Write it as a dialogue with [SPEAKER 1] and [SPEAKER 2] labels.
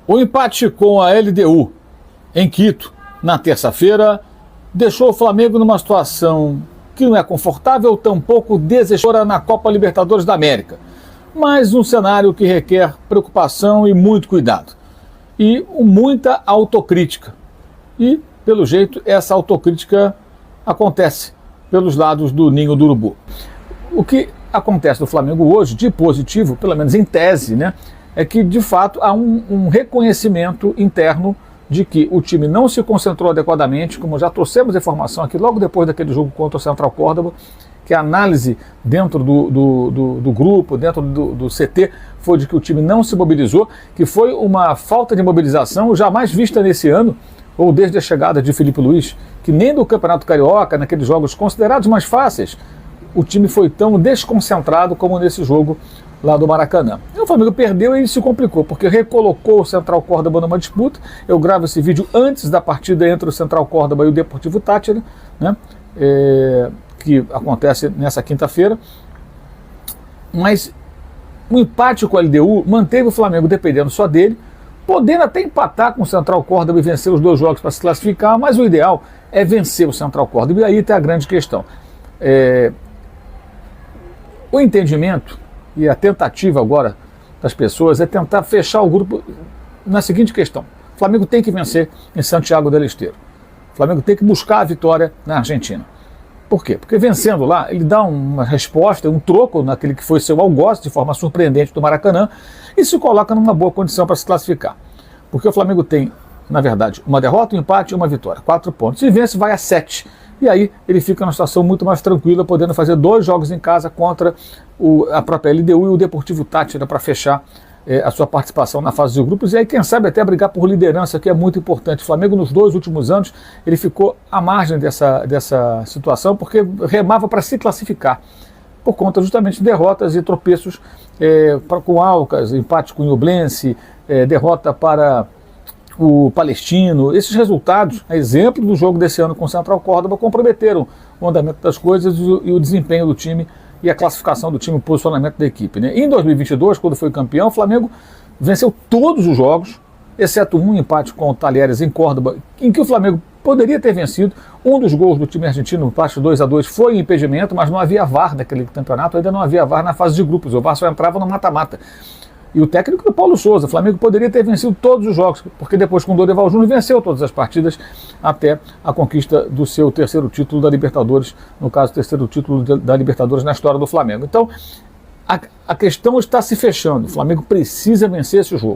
[SPEAKER 1] O empate com a LDU em Quito, na terça-feira, deixou o Flamengo numa situação que não é confortável, tampouco desesperadora na Copa Libertadores da América, mas um cenário que requer preocupação e muito cuidado, e muita autocrítica. E, pelo jeito, essa autocrítica acontece pelos lados do ninho do urubu. O que acontece no Flamengo hoje, de positivo, pelo menos em tese, né, é que, de fato, há um reconhecimento interno de que o time não se concentrou adequadamente, como já trouxemos a informação aqui logo depois daquele jogo contra o Central Córdoba, que a análise dentro do grupo, dentro do CT, foi de que o time não se mobilizou, que foi uma falta de mobilização jamais vista nesse ano, ou desde a chegada de Felipe Luiz, que nem do Campeonato Carioca, naqueles jogos considerados mais fáceis, o time foi tão desconcentrado como nesse jogo lá do Maracanã. E o Flamengo perdeu e se complicou, porque recolocou o Central Córdoba numa disputa. Eu gravo esse vídeo antes da partida entre o Central Córdoba e o Deportivo Táchira, né, que acontece nessa quinta-feira. Mas o empate com a LDU manteve o Flamengo dependendo só dele, podendo até empatar com o Central Córdoba e vencer os 2 jogos para se classificar, mas o ideal é vencer o Central Córdoba. E aí tem a grande questão. O entendimento e a tentativa agora das pessoas é tentar fechar o grupo na seguinte questão: o Flamengo tem que vencer em Santiago del Estero. O Flamengo tem que buscar a vitória na Argentina. Por quê? Porque vencendo lá, ele dá uma resposta, um troco naquele que foi seu algoz, de forma surpreendente, do Maracanã, e se coloca numa boa condição para se classificar. Porque o Flamengo tem, na verdade, uma derrota, um empate e uma vitória. 4 pontos. Se vence, vai a 7. E aí ele fica numa situação muito mais tranquila, podendo fazer 2 jogos em casa contra a própria LDU e o Deportivo Táchira para fechar a sua participação na fase de grupos. E aí, quem sabe, até brigar por liderança, que é muito importante. O Flamengo, nos 2 últimos anos, ele ficou à margem dessa situação, porque remava para se classificar, por conta justamente de derrotas e tropeços com o Alcas, empate com o Ñublense, derrota para o Palestino. Esses resultados, a exemplo do jogo desse ano com o Central Córdoba, comprometeram o andamento das coisas e o desempenho do time e a classificação do time, o posicionamento da equipe, né? Em 2022, quando foi campeão, o Flamengo venceu todos os jogos, exceto um empate com o Talheres em Córdoba, em que o Flamengo poderia ter vencido. Um dos gols do time argentino, no empate 2-2, foi em impedimento, mas não havia VAR naquele campeonato, ainda não havia VAR na fase de grupos, o VAR só entrava no mata-mata. E o técnico é o Paulo Souza. O Flamengo poderia ter vencido todos os jogos, porque depois com o Dorival Júnior venceu todas as partidas até a conquista do seu 3º título da Libertadores, no caso, o 3º título da Libertadores na história do Flamengo. Então, a questão está se fechando. O Flamengo precisa vencer esse jogo.